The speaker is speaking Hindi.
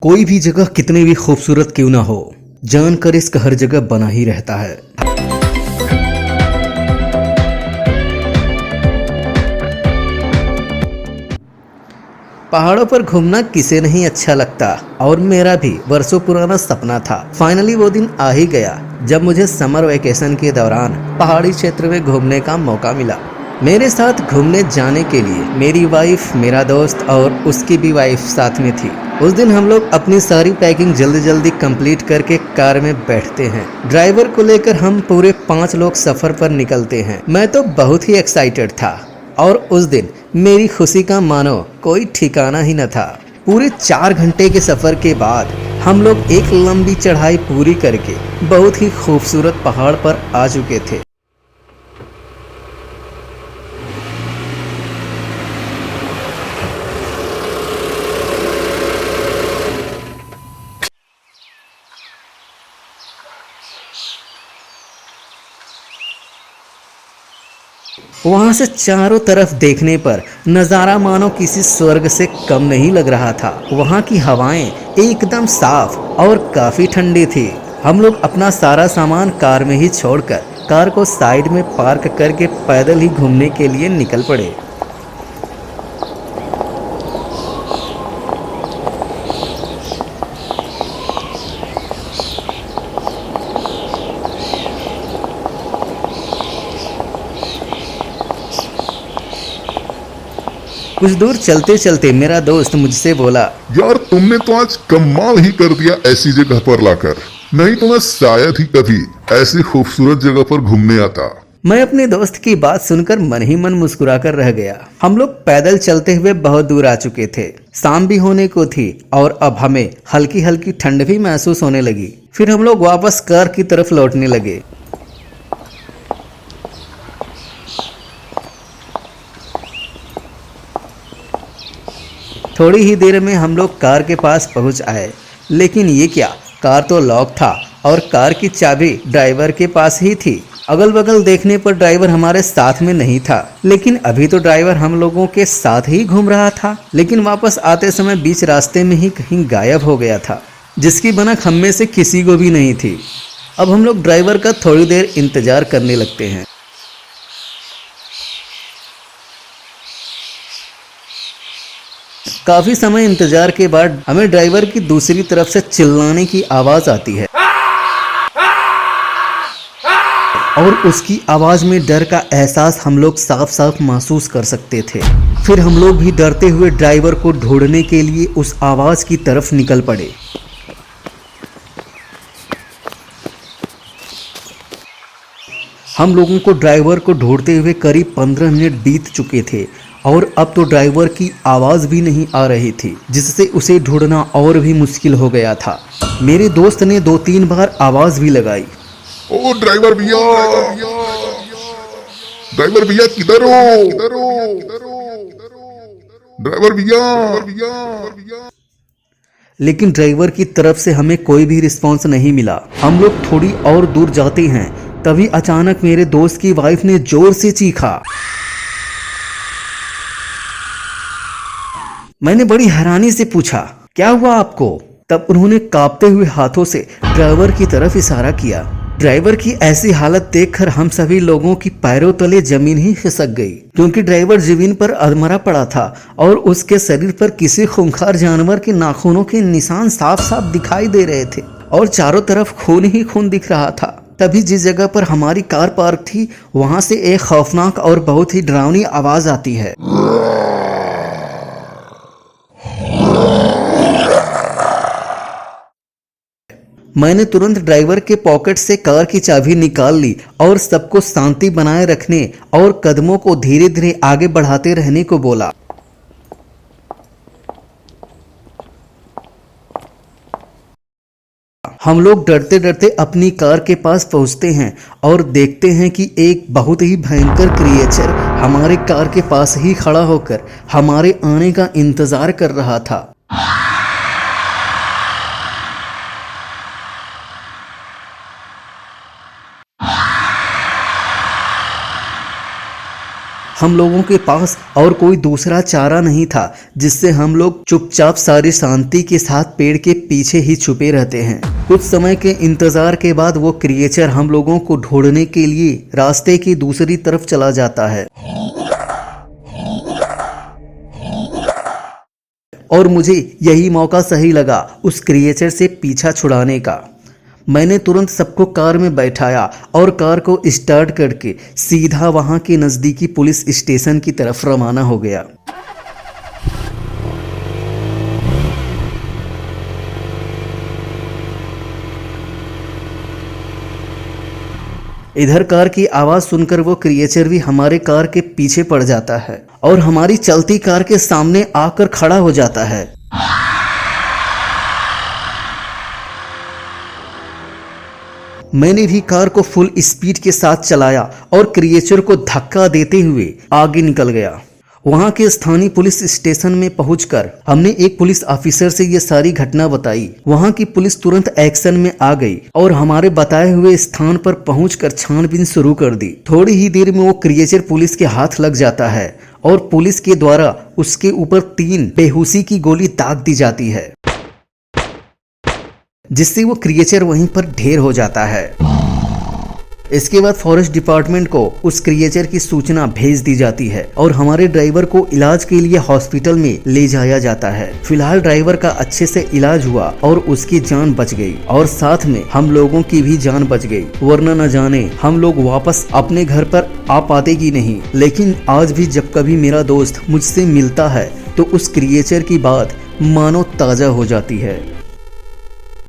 कोई भी जगह कितनी भी खूबसूरत क्यों ना हो, जानकर इसका हर जगह बना ही रहता है। पहाड़ों पर घूमना किसे नहीं अच्छा लगता, और मेरा भी वर्षों पुराना सपना था। फाइनली वो दिन आ ही गया जब मुझे समर वेकेशन के दौरान पहाड़ी क्षेत्र में घूमने का मौका मिला। मेरे साथ घूमने जाने के लिए मेरी वाइफ, मेरा दोस्त और उसकी भी वाइफ साथ में थी। उस दिन हम लोग अपनी सारी पैकिंग जल्दी जल्दी कंप्लीट करके कार में बैठते हैं। ड्राइवर को लेकर हम पूरे 5 लोग सफर पर निकलते हैं। मैं तो बहुत ही एक्साइटेड था और उस दिन मेरी खुशी का मानो कोई ठिकाना ही न था। पूरे 4 घंटे के सफर के बाद हम लोग एक लंबी चढ़ाई पूरी करके बहुत ही खूबसूरत पहाड़ पर आ चुके थे। वहां से चारों तरफ देखने पर नज़ारा मानो किसी स्वर्ग से कम नहीं लग रहा था। वहां की हवाएं एकदम साफ और काफी ठंडी थी। हम लोग अपना सारा सामान कार में ही छोड़कर कार को साइड में पार्क करके पैदल ही घूमने के लिए निकल पड़े। कुछ दूर चलते चलते मेरा दोस्त मुझसे बोला, यार तुमने तो आज कमाल ही कर दिया ऐसी जगह पर लाकर। नहीं तो मैं शायद ही कभी ऐसी खूबसूरत जगह पर घूमने आता। मैं अपने दोस्त की बात सुनकर मन ही मन मुस्कुराकर रह गया। हम लोग पैदल चलते हुए बहुत दूर आ चुके थे। शाम भी होने को थी और अब हमें हल्की हल्की ठंड भी महसूस होने लगी। फिर हम लोग वापस कार की तरफ लौटने लगे। थोड़ी ही देर में हम लोग कार के पास पहुंच आए, लेकिन ये क्या, कार तो लॉक था और कार की चाबी ड्राइवर के पास ही थी। अगल बगल देखने पर ड्राइवर हमारे साथ में नहीं था, लेकिन अभी तो ड्राइवर हम लोगों के साथ ही घूम रहा था। लेकिन वापस आते समय बीच रास्ते में ही कहीं गायब हो गया था, जिसकी भनक हम में से किसी को भी नहीं थी। अब हम लोग ड्राइवर का थोड़ी देर इंतजार करने लगते हैं। काफी समय इंतजार के बाद हमें ड्राइवर की दूसरी तरफ से चिल्लाने की आवाज आती है और उसकी आवाज में डर का एहसास हम लोग साफ साफ महसूस कर सकते थे। फिर हम लोग भी डरते हुए ड्राइवर को ढूंढने के लिए उस आवाज की तरफ निकल पड़े। हम लोगों को ड्राइवर को ढूंढते हुए करीब 15 मिनट बीत चुके थे और अब तो ड्राइवर की आवाज़ भी नहीं आ रही थी, जिससे उसे ढूंढना और भी मुश्किल हो गया था। मेरे दोस्त ने 2-3 बार आवाज़ भी लगाई, ओ ड्राइवर भैया, ड्राइवर भैया किधर हो, ड्राइवर भैया। लेकिन ड्राइवर की तरफ से हमें कोई भी रिस्पॉन्स नहीं मिला। हम लोग थोड़ी और दूर जाते हैं, तभी अचानक मेरे दोस्त की वाइफ ने जोर से चीखा। मैंने बड़ी हैरानी से पूछा, क्या हुआ आपको? तब उन्होंने कांपते हुए हाथों से ड्राइवर की तरफ इशारा किया। ड्राइवर की ऐसी हालत देखकर हम सभी लोगों की पैरों तले जमीन ही खिसक गई, क्योंकि ड्राइवर जमीन पर अधमरा पड़ा था और उसके शरीर पर किसी खूंखार जानवर के नाखूनों के निशान साफ साफ दिखाई दे रहे थे और चारों तरफ खून ही खून दिख रहा था। तभी जिस जगह पर हमारी कार पार्क थी, वहां से एक खौफनाक और बहुत ही डरावनी आवाज आती है। मैंने तुरंत ड्राइवर के पॉकेट से कार की चाबी निकाल ली और सबको शांति बनाए रखने और कदमों को धीरे धीरे आगे बढ़ाते रहने को बोला। हम लोग डरते डरते अपनी कार के पास पहुंचते हैं और देखते हैं कि एक बहुत ही भयंकर क्रिएचर हमारे कार के पास ही खड़ा होकर हमारे आने का इंतजार कर रहा था। हम लोगों के पास और कोई दूसरा चारा नहीं था जिससे हम लोग चुपचाप सारी शांति के साथ पेड़ के पीछे ही छुपे रहते हैं। कुछ समय के इंतजार के बाद वो क्रिएचर हम लोगों को ढूंढने के लिए रास्ते की दूसरी तरफ चला जाता है और मुझे यही मौका सही लगा उस क्रिएचर से पीछा छुड़ाने का। मैंने तुरंत सबको कार में बैठाया और कार को स्टार्ट करके सीधा वहां के नज़दीकी पुलिस स्टेशन की तरफ रवाना हो गया। इधर कार की आवाज़ सुनकर वो क्रिएचर भी हमारे कार के पीछे पड़ जाता है और हमारी चलती कार के सामने आकर खड़ा हो जाता है। मैंने भी कार को फुल स्पीड के साथ चलाया और क्रिएचर को धक्का देते हुए आगे निकल गया। वहां के स्थानीय पुलिस स्टेशन में पहुंचकर हमने एक पुलिस ऑफिसर से ये सारी घटना बताई। वहां की पुलिस तुरंत एक्शन में आ गई और हमारे बताए हुए स्थान पर पहुंचकर छानबीन शुरू कर दी। थोड़ी ही देर में वो क्रिएचर पुलिस के हाथ लग जाता है और पुलिस के द्वारा उसके ऊपर 3 बेहोशी की गोली दाग दी जाती है, जिससे वो क्रिएचर वहीं पर ढेर हो जाता है। इसके बाद फॉरेस्ट डिपार्टमेंट को उस क्रिएचर की सूचना भेज दी जाती है और हमारे ड्राइवर को इलाज के लिए हॉस्पिटल में ले जाया जाता है। फिलहाल ड्राइवर का अच्छे से इलाज हुआ और उसकी जान बच गई और साथ में हम लोगों की भी जान बच गई, वरना न जाने हम लोग वापस अपने घर पर आ पाते कि नहीं। लेकिन आज भी जब कभी मेरा दोस्त मुझसे मिलता है तो उस क्रिएचर की बात मानो ताजा हो जाती है।